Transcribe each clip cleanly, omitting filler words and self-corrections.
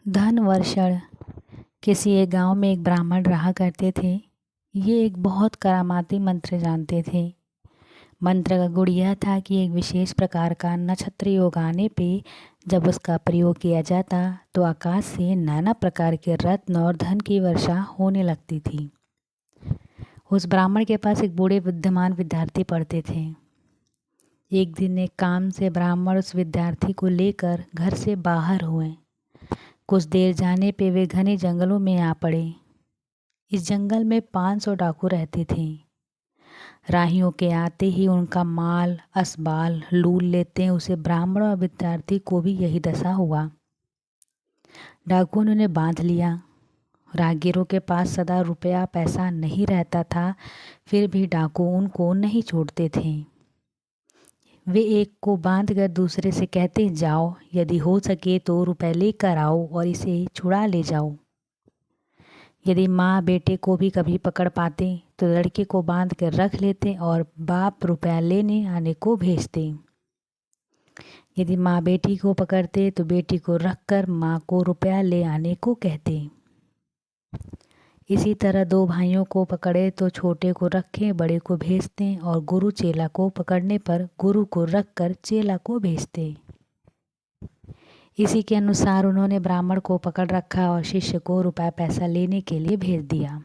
धनवर्षण। किसी एक गांव में एक ब्राह्मण रहा करते थे। ये एक बहुत करामाती मंत्र जानते थे। मंत्र का गुण यह था कि एक विशेष प्रकार का नक्षत्र योग आने पे जब उसका प्रयोग किया जाता तो आकाश से नाना प्रकार के रत्न और धन की वर्षा होने लगती थी। उस ब्राह्मण के पास एक बूढ़े विद्यमान विद्यार्थी पढ़ते थे। एक दिन एक काम से ब्राह्मण उस विद्यार्थी को लेकर घर से बाहर हुए। कुछ देर जाने पे वे घने जंगलों में आ पड़े। इस जंगल में 500 डाकू रहते थे। राहियों के आते ही उनका माल असबाल लूट लेते। उसे ब्राह्मण और विद्यार्थी को भी यही दशा हुआ। डाकुओं ने उन्हें बांध लिया। राहगीरों के पास सदा रुपया पैसा नहीं रहता था, फिर भी डाकू उनको नहीं छोड़ते थे। वे एक को बांधकर दूसरे से कहते, जाओ, यदि हो सके तो रुपए लेकर आओ और इसे छुड़ा ले जाओ। यदि माँ बेटे को भी कभी पकड़ पाते तो लड़के को बांध कर रख लेते और बाप रुपया लेने आने को भेजते। यदि माँ बेटी को पकड़ते तो बेटी को रखकर माँ को रुपया ले आने को कहते। इसी तरह दो भाइयों को पकड़े तो छोटे को रखे बड़े को भेजते और गुरु चेला को पकड़ने पर गुरु को रखकर चेला को भेजते। इसी के अनुसार उन्होंने ब्राह्मण को पकड़ रखा और शिष्य को रुपया पैसा लेने के लिए भेज दिया।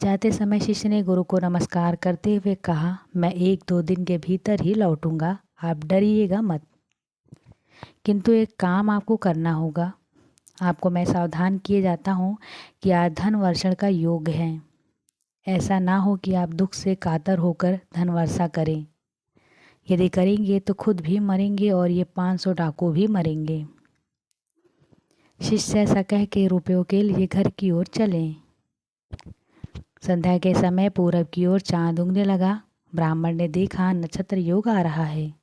जाते समय शिष्य ने गुरु को नमस्कार करते हुए कहा, मैं 1-2 दिन के भीतर ही लौटूंगा, आप डरिएगा मत। किंतु एक काम आपको करना होगा। आपको मैं सावधान किए जाता हूँ कि आज धन वर्षण का योग है। ऐसा ना हो कि आप दुख से कातर होकर धन वर्षा करें। यदि करेंगे तो खुद भी मरेंगे और ये 500 डाकू भी मरेंगे। शिष्य ऐसा कह के रुपयों के लिए घर की ओर चले। संध्या के समय पूरब की ओर चांद उगने लगा। ब्राह्मण ने देखा नक्षत्र योग आ रहा है।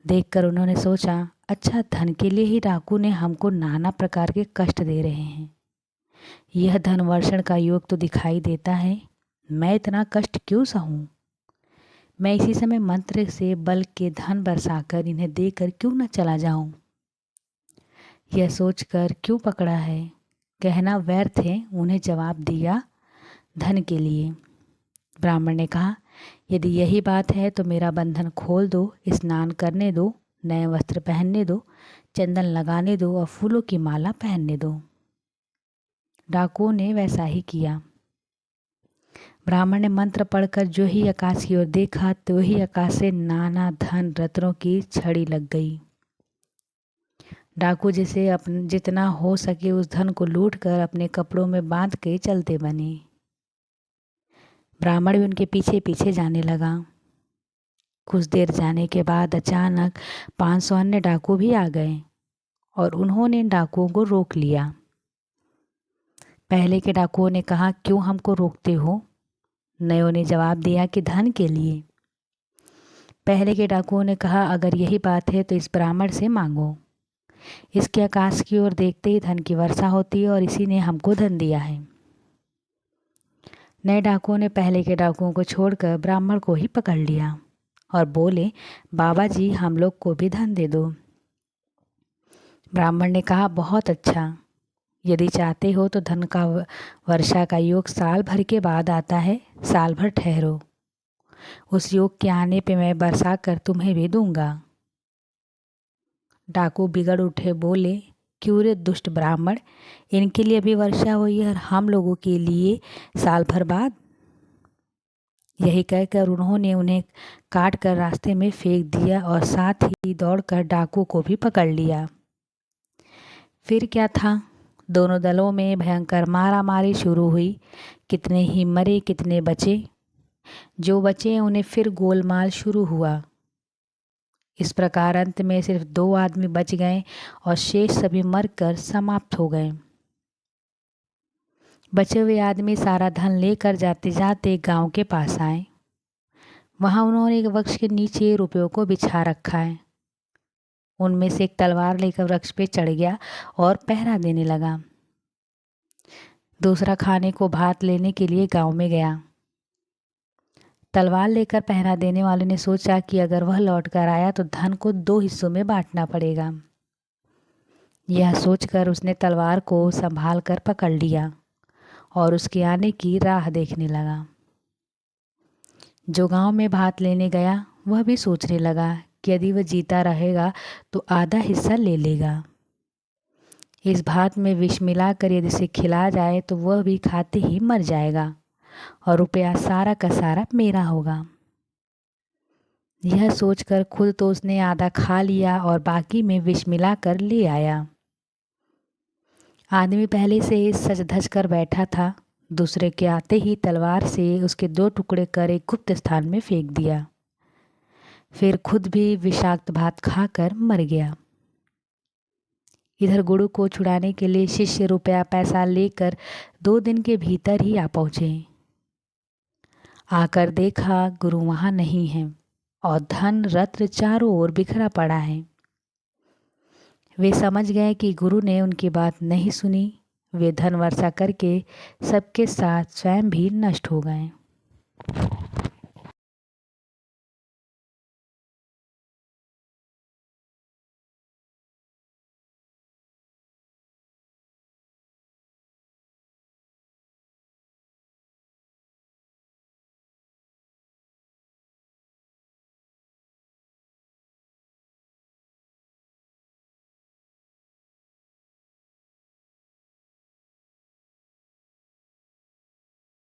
देखकर उन्होंने सोचा, अच्छा, धन के लिए ही डाकू ने हमको नाना प्रकार के कष्ट दे रहे हैं। यह धन वर्षण का योग तो दिखाई देता है, मैं इतना कष्ट क्यों सहूं? मैं इसी समय मंत्र से बल के धन बरसाकर इन्हें देकर क्यों न चला जाऊं? यह सोचकर क्यों पकड़ा है, कहना व्यर्थ है। उन्हें जवाब दिया, धन के लिए। ब्राह्मण ने कहा, यदि यही बात है तो मेरा बंधन खोल दो, स्नान करने दो, नए वस्त्र पहनने दो, चंदन लगाने दो और फूलों की माला पहनने दो। डाकुओं ने वैसा ही किया। ब्राह्मण ने मंत्र पढ़कर जो ही आकाश की ओर देखा तो ही आकाश से नाना धन रत्नों की छड़ी लग गई। डाकू जिसे जितना हो सके उस धन को लूटकर अपने कपड़ों में बांध के चलते बने। ब्राह्मण भी उनके पीछे पीछे जाने लगा। कुछ देर जाने के बाद अचानक 500 अन्य डाकू भी आ गए और उन्होंने डाकुओं को रोक लिया। पहले के डाकुओं ने कहा, क्यों हमको रोकते हो? नयों ने जवाब दिया कि धन के लिए। पहले के डाकुओं ने कहा, अगर यही बात है तो इस ब्राह्मण से मांगो। इसके आकाश की ओर देखते ही धन की वर्षा होती है और इसी ने हमको धन दिया है। नए डाकुओं ने पहले के डाकुओं को छोड़कर ब्राह्मण को ही पकड़ लिया और बोले, बाबा जी, हम लोग को भी धन दे दो। ब्राह्मण ने कहा, बहुत अच्छा, यदि चाहते हो तो धन का वर्षा का योग साल भर के बाद आता है, साल भर ठहरो, उस योग के आने पे मैं बरसा कर तुम्हें भी दूंगा। डाकू बिगड़ उठे, बोले, क्यों रे दुष्ट ब्राह्मण, इनके लिए भी वर्षा हुई है और हम लोगों के लिए साल भर बाद? यही कहकर उन्होंने उन्हें काट कर रास्ते में फेंक दिया और साथ ही दौड़कर डाकू को भी पकड़ लिया। फिर क्या था, दोनों दलों में भयंकर मारामारी शुरू हुई। कितने ही मरे, कितने बचे। जो बचे उन्हें फिर गोलमाल शुरू हुआ। इस प्रकार अंत में सिर्फ 2 आदमी बच गए और शेष सभी मरकर समाप्त हो गए। बचे हुए आदमी सारा धन लेकर जाते जाते गांव के पास आए। वहां उन्होंने एक वृक्ष के नीचे रुपयों को बिछा रखा है। उनमें से एक तलवार लेकर वृक्ष पे चढ़ गया और पहरा देने लगा। दूसरा खाने को भात लेने के लिए गांव में गया। तलवार लेकर पहरा देने वाले ने सोचा कि अगर वह लौट कर आया तो धन को 2 हिस्सों में बांटना पड़ेगा। यह सोचकर उसने तलवार को संभाल कर पकड़ लिया और उसके आने की राह देखने लगा। जो गांव में भात लेने गया वह भी सोचने लगा कि यदि वह जीता रहेगा तो आधा हिस्सा ले लेगा। इस भात में विष मिलाकर यदि इसे खिला जाए तो वह भी खाते ही मर जाएगा और रुपया सारा का सारा मेरा होगा। यह सोचकर खुद तो उसने आधा खा लिया और बाकी में विष मिलाकर ले आया। आदमी पहले से ही सज धज कर बैठा था। दूसरे के आते ही तलवार से उसके 2 टुकड़े कर एक गुप्त स्थान में फेंक दिया। फिर खुद भी विषाक्त भात खाकर मर गया। इधर गुरु को छुड़ाने के लिए शिष्य रुपया पैसा लेकर 2 दिन के भीतर ही आ पहुँचे। आकर देखा गुरु वहाँ नहीं है और धन रत्न चारों ओर बिखरा पड़ा है। वे समझ गए कि गुरु ने उनकी बात नहीं सुनी। वे धन वर्षा करके सबके साथ स्वयं भी नष्ट हो गए।